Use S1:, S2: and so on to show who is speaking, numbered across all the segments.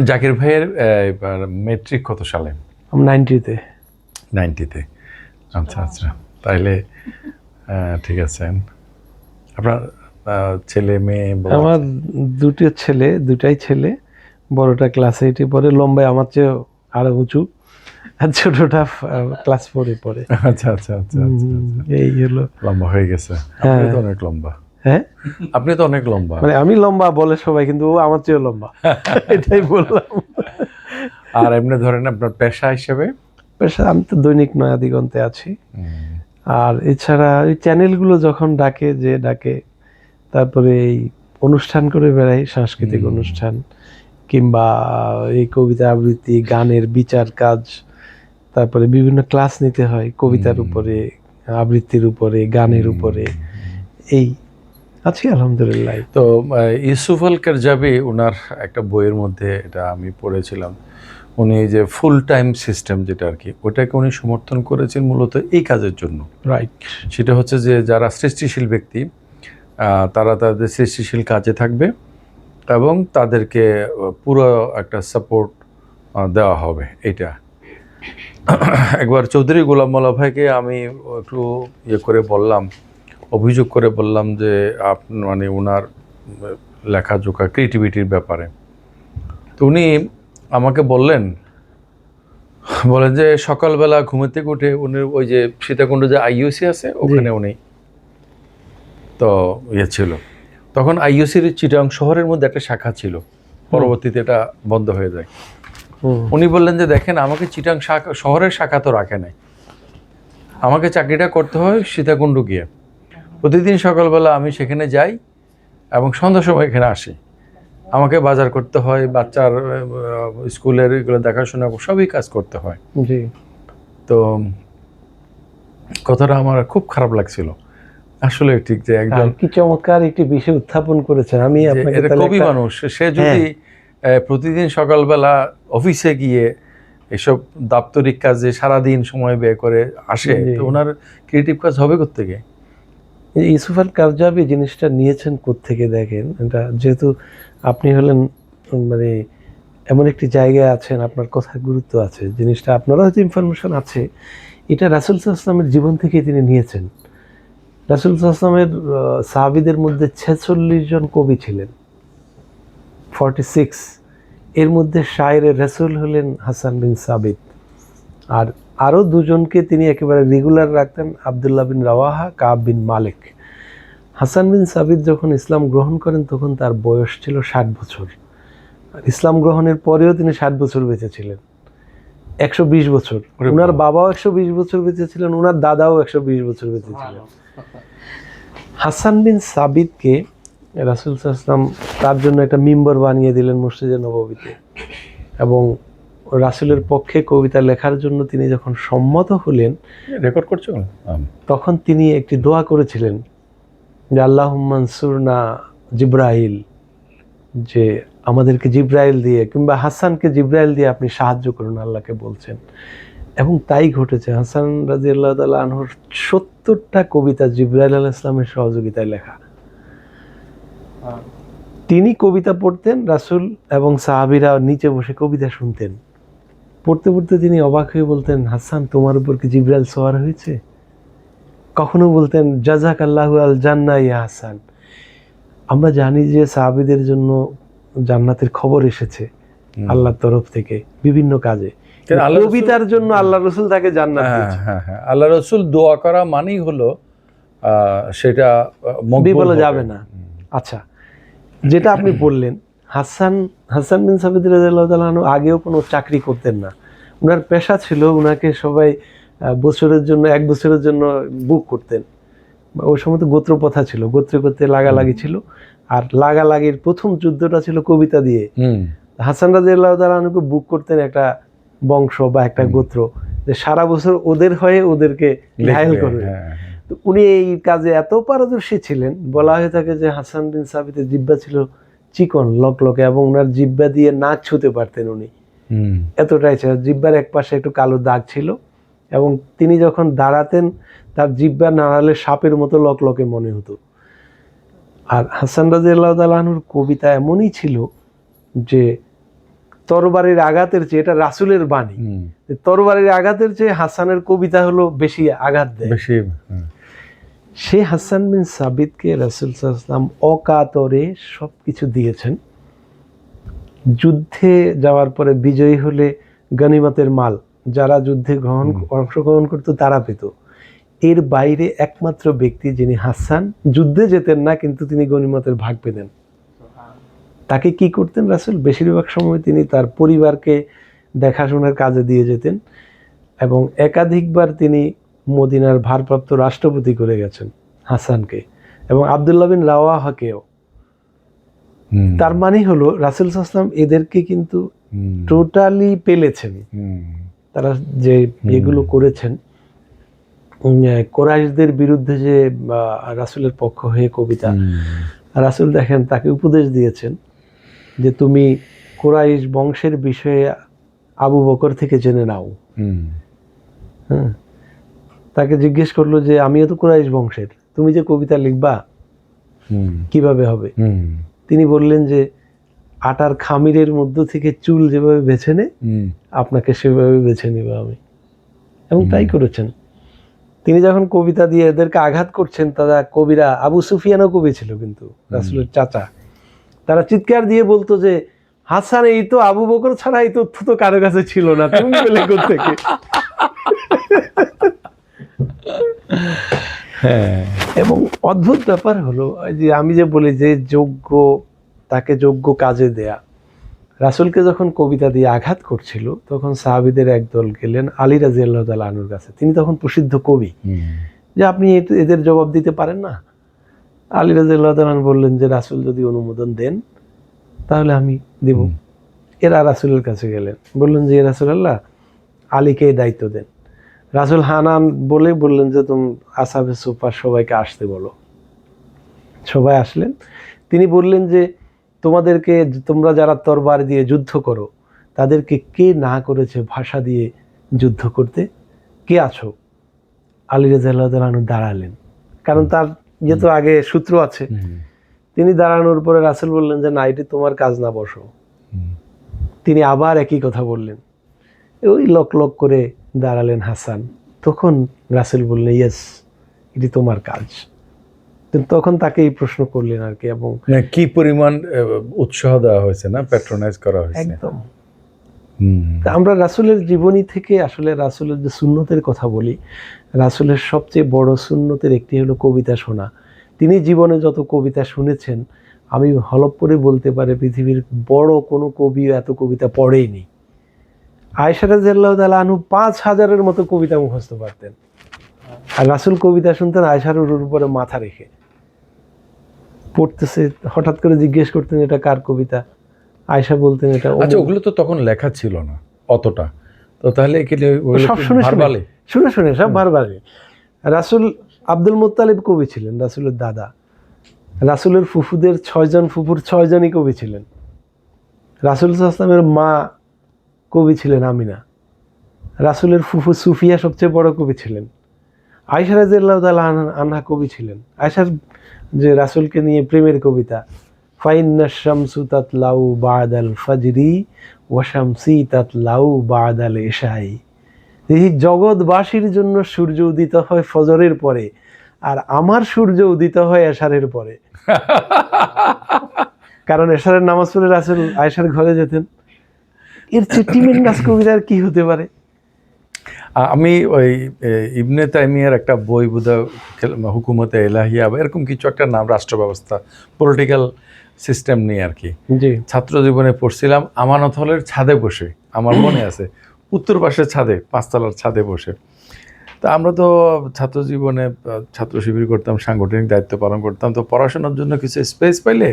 S1: জাকির ভাইয়ের এবার মেট্রিক কত সালে?
S2: 90-তে।
S1: 90-তে। আচ্ছা আচ্ছা, তাইলে ঠিক আছে। আপনার ছেলে মেয়ে?
S2: আমার দুটাই ছেলে। বড়টা ক্লাস 8-এ পড়ে, লম্বায় আমার চেয়ে আরো উঁচু, আর ছোটটা ক্লাস 4-এ পড়ে।
S1: আচ্ছা আচ্ছা আচ্ছা আচ্ছা,
S2: এই হলো।
S1: লম্বা হয়ে গেছে। আপনি তো অনেক লম্বা।
S2: হ্যাঁ,
S1: আপনি তো অনেক লম্বা।
S2: মানে আমি লম্বা বলে সবাই, কিন্তু ও আমার চেয়ে লম্বা, এটাই বললাম।
S1: আর এমনি ধরেন আপনার পেশা হিসেবে?
S2: পেশা, আমি তো দৈনিক নয়া দিগন্তে আছি। আর এছাড়া ওই চ্যানেলগুলো যখন ডাকে, তারপরে এই অনুষ্ঠান করে বেড়াই, সাংস্কৃতিক অনুষ্ঠান, কিংবা এই কবিতা আবৃত্তি, গানের বিচার কাজ, তারপরে বিভিন্ন ক্লাস নিতে হয় কবিতার উপরে, আবৃত্তির উপরে, গানের উপরে। এই আছি আলহামদুলিল্লাহ।
S1: তো ইউসুফ আল কারজাবি, ওনার একটা বইয়ের মধ্যে এটা আমি পড়েছিলাম, উনি এই যে ফুল টাইম সিস্টেম যেটা আর কি, ওটাকে উনি সমর্থন করেছেন মূলত এই কাজের জন্য।
S2: রাইট।
S1: সেটা হচ্ছে যে যারা সৃষ্টিশীল ব্যক্তি, তারা তাদের সৃষ্টিশীল কাজে থাকবে এবং তাদেরকে পুরো একটা সাপোর্ট দেওয়া হবে। এটা একবার চৌধুরী গোলাম মোল্লা ভাইকে আমি একটু অভিযোগ করে বললাম যে মানে ওনার লেখাজোখা ক্রিয়েটিভিটির ব্যাপারে। তো উনি আমাকে বলেন যে সকালবেলা ঘুমের থেকে উঠে উনি ওই যে সীতাকুণ্ড যে আইইউসি আছে ওখানে উনি তো ছিল, তখন আইইউসির চিটাং শহরের মধ্যে একটা শাখা ছিল, পরবর্তীতে এটা বন্ধ হয়ে যায়। উনি বললেন যে দেখেন, আমাকে চিটাং শহরের শাখা তো রাখে নাই, আমাকে চাকরিটা করতে হয় সীতাকুণ্ড গিয়ে। প্রতিদিন সকালবেলা আমি সেখানে যাই এবং সন্ধ্যার সময় এখানে আসি। আমাকে বাজার করতে হয়, বাচ্চার স্কুলের এগুলো দেখাশোনা সবই কাজ করতে হয়।
S2: জি।
S1: তো কথাটা আমার খুব খারাপ লাগছিল আসলে। ঠিক যে একজন
S2: কি চমৎকার একটি বিষয় উত্থাপন করেছেন। আমি আপনাকে
S1: কবি মানুষ, সে যদি প্রতিদিন সকালবেলা অফিসে গিয়ে এসব দাপ্তরিক কাজে সারাদিন সময় ব্যয় করে আসে, তো ওনার ক্রিয়েটিভ কাজ হবে কোত্থেকে?
S2: ইউসুফ আল কারজাবি জিনিসটা নিয়েছেন কোত্থেকে দেখেন, এটা যেহেতু আপনি হলেন মানে এমন একটি জায়গায় আছেন, আপনার কথার গুরুত্ব আছে, জিনিসটা আপনারও হয়তো ইনফরমেশন আছে। এটা রাসূল সাল্লাল্লাহু আলাইহি ওয়াসাল্লামের জীবন থেকে তিনি নিয়েছেন। রাসূল সাল্লাল্লাহু আলাইহি ওয়াসাল্লামের সাহাবীদের মধ্যে 46 জন কবি ছিলেন, 46। এর মধ্যে শায়রে রাসূল হলেন হাসান বিন সাবিত, আর আরও দুজনকে তিনি একেবারে রেগুলার রাখতেন, আব্দুল্লাহ বিন রাওয়াহা, কাব বিন মালিক। হাসান বিন সাবিত যখন ইসলাম গ্রহণ করেন তখন তার বয়স ছিল 60 বছর। ইসলাম গ্রহণের পরেও তিনি 60 বছর বেঁচে ছিলেন, 120 বছর। ওনার বাবাও 120 বছর বেঁচে ছিলেন, ওনার দাদাও 120 বছর বেঁচে ছিলেন। হাসান বিন সাবিতকে রাসূল সাল্লাল্লাহু আলাইহি ওয়াসাল্লাম তার জন্য একটা মিম্বর বানিয়ে দিলেন মসজিদে নববীতে, এবং রাসূলের পক্ষে কবিতা লেখার জন্য তিনি যখন সম্মত হলেন,
S1: রেকর্ড করছো,
S2: তখন তিনি একটি দোয়া করেছিলেন যে আল্লাহুম্মা আনসুরনা জিব্রাইল, যে আমাদেরকে জিব্রাইল দিয়ে কিংবা হাসানকে জিব্রাইল দিয়ে আপনি সাহায্য করুন, আল্লাহকে বলছেন। এবং তাই ঘটেছে। হাসান রাদিয়াল্লাহু তাআলা আনহুর 70টা কবিতা জিব্রাইল আলাইহিস সালামের সহযোগিতায় লেখা। তিনি কবিতা পড়তেন, রাসূল এবং সাহাবীরা নিচে বসে কবিতা শুনতেন। পড়তে পড়তে তিনি অবাক হয়ে বলতেন, হাসান তোমার উপর কি জিব্রাইল সওয়ার হয়েছে? কখনো বলতেন জাযাকাল্লাহু আল জান্নাহ ইয়া হাসান। আমরা জানি যে সাহাবীদের জন্য জান্নাতের খবর এসেছে আল্লাহর তরফ থেকে বিভিন্ন কাজে, কবিতার জন্য আল্লাহ রাসূল তাকে জান্নাত দিয়েছেন।
S1: হ্যাঁ, আল্লাহ রাসূল দোয়া করা মানেই হলো সেটা
S2: মকবুল যাবে না। আচ্ছা, যেটা আপনি বললেন, হাসান বিন সাবিত রাদিয়াল্লাহু তাআলা আনহু আগেও কোনো চাকরি করতেন না। ওনার পেশা ছিল, ওনাকে সবাই বছরের জন্য 1 বছরের জন্য বুক করতেন। ওই সময় তো গোত্র প্রথা ছিল, গোত্রে গোত্রে লাগালাগি ছিল, আর লাগালাগির প্রথম যুদ্ধটা ছিল কবিতা দিয়ে। হাসান রাদিয়াল্লাহু তাআলা আনহুকে বুক করতেন একটা বংশ বা একটা গোত্র, যে সারা বছর ওদের হয়ে ওদেরকে ঘায়েল করবে। তো উনি এই কাজে এত পারদর্শী ছিলেন, বলা হয়ে থাকে যে হাসান বিন সাবিতের জিহ্বা ছিল চিকন লকলকে, এবং ওনার জিহ্বা দিয়ে নাক ছুঁতে পারতেন উনি, এতটাই ছিল। জিহ্বার এক পাশে একটু কালো দাগ ছিল, এবং তিনি যখন দাঁড়াতেন তার জিহ্বা নাড়ালে সাপের মতো লকলকে মনে হতো। আর হাসান রাদিয়াল্লাহু তাআলা আনহুর কবিতা এমনই ছিল যে তরবারির আঘাতের চেয়ে, এটা রাসূলের বাণী, যে তরবারির আঘাতের চেয়ে হাসানের কবিতা হলো বেশি আঘাত দেয়।
S1: বেশি
S2: সে হাসান বিন সাবিতকে রাসূল সাল্লাল্লাহু আলাইহি ওয়াসাল্লাম অকাতরে সবকিছু দিয়েছেন। যুদ্ধে যাওয়ার পরে বিজয়ী হলে গনিমতের মাল যারা যুদ্ধে অংশগ্রহণ করতো তারা পেত। এর বাইরে একমাত্র ব্যক্তি যিনি হাসান যুদ্ধে যেতেন না কিন্তু তিনি গনিমতের ভাগ পেতেন। তাকে কি করতেন রাসূল? বেশিরভাগ সময় তিনি তার পরিবারকে দেখাশোনার কাজে দিয়ে যেতেন এবং একাধিকবার তিনি মদিনার ভারপ্রাপ্ত রাষ্ট্রপতি করে গেছেন হাসানকে, এবং আব্দুল্লাহ বিন রাওয়াহাকেও। তার মানে হলো রাসূল সাল্লাল্লাহু আলাইহি ওয়াসাল্লাম এদেরকে কিন্তু টোটালি পেলেছেন। তারা যে এগুলো করেছেন, কোরাইশদের বিরুদ্ধে যে রাসূলের পক্ষ হয়ে কবিতা, রাসূল দেখেন তাকে উপদেশ দিয়েছেন যে তুমি কোরাইশ বংশের বিষয়ে আবু বকর থেকে জেনে নাও। হ্যাঁ, তাকে জিজ্ঞেস করলো যে আমিও তো কোরাইশ বংশের, তুমি যে কবিতা লিখবা কিভাবে হবে? তিনি বললেন যে আটার খামিরের মধ্য থেকে চুল যেভাবে বেছে নে, আপনাকে সেভাবে বেছে নিব আমি, এবং তাই করেছেন। তিনি যখন কবিতা দিয়ে এদেরকে আঘাত করছেন, তারা কবিরা, আবু সুফিয়ানও কবি ছিল কিন্তু রাসূলের চাচা, তারা চিৎকার দিয়ে বলতো যে হাসান, এই তো আবু বকর ছাড়া এই তথ্য তো কারো কাছে ছিল না, তুমি পেলে কোত্থেকে? এবং অদ্ভুত ব্যাপার হলো যে আমি যে বলি যে যোগ্য তাকে যোগ্য কাজে দেয়া, রাসূলকে যখন কবিতা দিয়ে আঘাত করছিল তখন সাহাবীদের একদল গেলেন আলী রাদিয়াল্লাহু তাআলা আনহুর কাছে। তিনি তখন প্রসিদ্ধ কবি, যে আপনি এদের জবাব দিতে পারেন না? আলী রাদিয়াল্লাহু তাআলা আনহু বললেন যে রাসূল যদি অনুমোদন দেন তাহলে আমি দিব। এরা রাসূলের কাছে গেলেন, বললেন যে রাসূলুল্লাহ, আলীকে এই দায়িত্ব দেন। রাসূল হানান বললেন যে তুমি আসহাবে সুফার সবাইকে আসতে বলো। সবাই আসলেন। তিনি বললেন যে তোমাদেরকে, তোমরা যারা তরবারি দিয়ে যুদ্ধ করো তাদেরকে কে না করেছে ভাষা দিয়ে যুদ্ধ করতে? কে আছো? আলী রাদিয়াল্লাহু তাআলা আনহু দাঁড়ালেন, কারণ তার যেহেতু আগে সূত্র আছে। তিনি দাঁড়ানোর পরে রাসূল বললেন যে না, এটি তোমার কাজ না, বসো। তিনি আবার একই কথা বললেন। ওই লক লক করে দাঁড়ালেন হাসান। তখন রাসূল বললেন ইয়েস, এটি তোমার কাজ। তখন তাকে এই প্রশ্ন করলেন আর কি, এবং
S1: কি পরিমাণ উৎসাহ দেওয়া হয়েছে না, প্যাট্রোনাইজ করা হয়েছে
S2: একদম। আমরা রাসূলের জীবনী থেকে আসলে রাসূলের যে সুন্নতের কথা বলি, রাসূলের সবচেয়ে বড় সুন্নতের একটি হলো কবিতা শোনা। তিনি জীবনে যত কবিতা শুনেছেন, আমি হলপ করে বলতে পারি পৃথিবীর বড় কোনো কবিও এত কবিতা পড়েইনি। আয়েশা রাদিয়াল্লাহু তাআলা আনহু 5000-এর মতো কবিতা মুখস্থ পারতেন, আর রাসূল কবিতা শুনতেন আয়েশার উপরে মাথা রেখে। পড়তেছে, হঠাৎ করে জিজ্ঞেস করতেন এটা কার কবিতা? আয়েশা বলতেন এটা।
S1: আচ্ছা, ওগুলো তো তখন লেখা ছিল না অতটা, তো তাহলে
S2: সব শুনে শুনে সব বারবারে। রাসূল আব্দুল মুত্তালিব কবি ছিলেন, রাসূলের দাদা। রাসূলের ফুফুদের 6 জন ফুফুর 6 জনই কবি ছিলেন। রাসূল সাল্লাল্লাহু আলাইহি ওয়াসাল্লামের মা কবি ছিলেন আমিনা। রাসূলের ফুফু সুফিয়া সবচেয়ে বড় কবি ছিলেন। আয়েশা রাদিয়াল্লাহু তাআলা আনহা কবি ছিলেন। আয়েশার যে রাসূলকে নিয়ে প্রেমের কবিতা, ফাইন্নাশ শামসু তাতলাউ বা'দাল ফাজরি ওয়া শামসি তাতলাউ বা'দাল ইশাই। এই জগৎবাসীর জন্য সূর্য উদিত হয় ফজরের পরে, আর আমার সূর্য উদিত হয় এশারের পরে। কারণ এশারের নামাজ পড়ে রাসূল আয়েশার ঘরে যেতেন। এর চেয়ে টিমেন্ডাস কবিতা আর কি হতে পারে?
S1: আমি ওই ইবনে তাইমিয়ার একটা বই বোধহয় হুকুমতে এলাহিয়া বা এরকম কিছু একটা নাম, রাষ্ট্র ব্যবস্থা, পলিটিক্যাল সিস্টেম নিয়ে আর কি,
S2: জি,
S1: ছাত্র জীবনে পড়ছিলাম। আমানত হলের ছাদে বসে, আমার মনে আছে, উত্তর পাশের ছাদে, 5তলার ছাদে বসে। তা আমরা তো ছাত্র জীবনে ছাত্র শিবির করতাম, সাংগঠনিক দায়িত্ব পালন করতাম, তো পড়াশোনার জন্য কিছু স্পেস পাইলে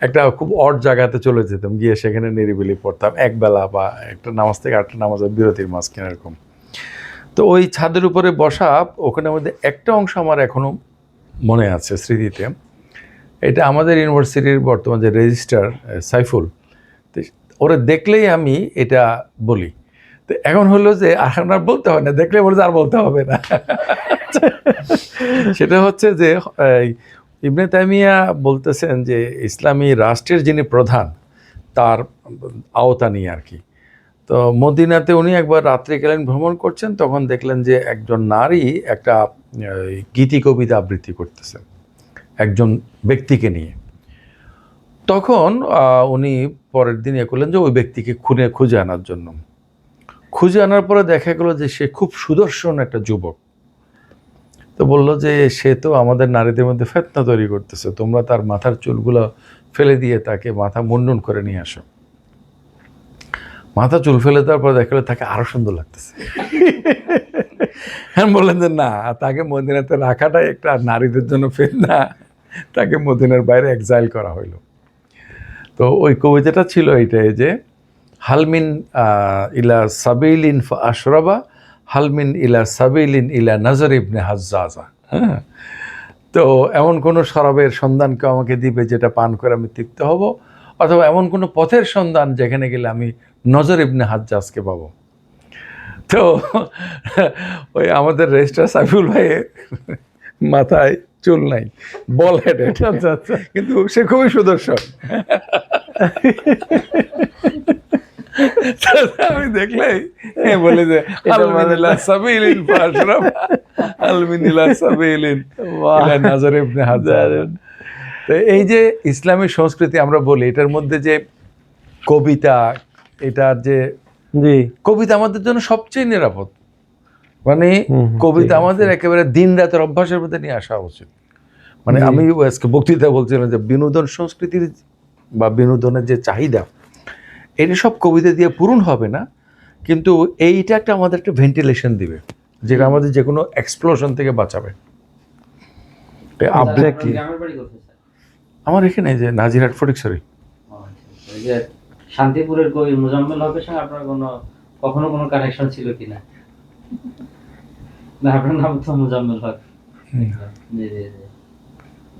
S1: একটা খুব অড জায়গাতে চলে যেতাম, গিয়ে সেখানে নিরিবিলি পড়তাম একবেলা বা একটা নামাজ থেকে আরেকটা নামাজের বিরতির মাঝখানে এরকম। তো ওই ছাদের উপরে বসা, ওখানে মধ্যে একটা অংশ আমার এখনও মনে আছে স্মৃতিতে। এটা আমাদের ইউনিভার্সিটির বর্তমান যে রেজিস্ট্রার সাইফুল, তো ওরা দেখলেই আমি এটা বলি। তো এখন হলো যে এখন আর বলতে হয় না, দেখলে বলে আর বলতে হবে না। সেটা হচ্ছে যে ইবনে তাইমিয়া বলতেছেন যে ইসলামী রাষ্ট্রের যিনি প্রধান তার আওতা নিয়ে আর কি। তো মদিনাতে উনি একবার রাত্রিকালীন ভ্রমণ করছেন, তখন দেখলেন যে একজন নারী একটা গীতি কবিতা আবৃত্তি করতেছেন একজন ব্যক্তিকে নিয়ে। তখন উনি পরের দিন করলেন যে ওই ব্যক্তিকে খুঁজে আনার জন্য। খুঁজে আনার পরে দেখা গেল যে সে খুব সুদর্শন একটা যুবক। তো বললো যে সে তো আমাদের নারীদের মধ্যে ফিতনা তৈরি করতেছে, তোমরা তার মাথার চুলগুলো ফেলে দিয়ে তাকে মাথা মুন্ডন করে নিয়ে আসো। মাথা চুল ফেলে দেওয়ার পর দেখা গেলো তাকে আরো সুন্দর লাগতেছে। হ্যাঁ, বললেন যে না, তাকে মদিনাতে রাখাটাই একটা নারীদের জন্য ফিতনা, তাকে মদিনার বাইরে এক্সাইল করা হইলো। তো ওই কবিতাটা ছিল এইটাই যে হালমিন ইলা সাবিলিন আশরাবা, হালমিন ইলা সাবিলিন ইলা নজর ইবনে হাজ্জাজা। হ্যাঁ, তো এমন কোনো শরাবের সন্ধান কেউ আমাকে দিবে যেটা পান করে আমি তৃপ্ত হব, অথবা এমন কোনো পথের সন্ধান যেখানে গেলে আমি নজর ইবনে হাজ্জাজকে পাবো। তো ওই আমাদের রেজিস্ট্রার সাইফুল ভাইয়ের মাথায় চুল নাই, বল হেডেড, কিন্তু সে খুবই সুদর্শন। আমি দেখলেই বলি যে আলমিনিলা সাবিলিন ফাশরাব, আলমিনিলা সাবিলিন ইলা নজর ইবনে হাজ্জাজ। তো এই যে ইসলামী সংস্কৃতি আমরা বলি, এটার মধ্যে যে কবিতা, এটার যে
S2: জি
S1: কবিতা আমাদের জন্য সবচেয়ে নিরাপদ। মানে কবিতা আমাদের একেবারে দিন রাতের অভ্যাসের মধ্যে নিয়ে আসা উচিত। মানে আমি আজকে বক্তৃতা বলছিলাম যে বিনোদন সংস্কৃতির বা বিনোদনের যে চাহিদা, এটা সব কবিতা দিয়ে পূরণ হবে না, কিন্তু এইটা একটা আমাদের একটা ভেন্টিলেশন দিবে, যেটা আমাদের যে কোনো এক্সপ্লোশন থেকে বাঁচাবে। আমার এখানে যে নাজিরহাট ফটিকছড়ি।
S3: শান্তিপুরের কবি মুজাম্মেল হকের সঙ্গে আপনার কখনো কোনো কানেকশন ছিল কিনা? না, আপনার নাম তো মুজাম্মেল হক। জি জি জি,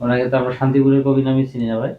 S3: ওনাকে তো আমরা শান্তিপুরের কবি নামে চিনি না ভাই।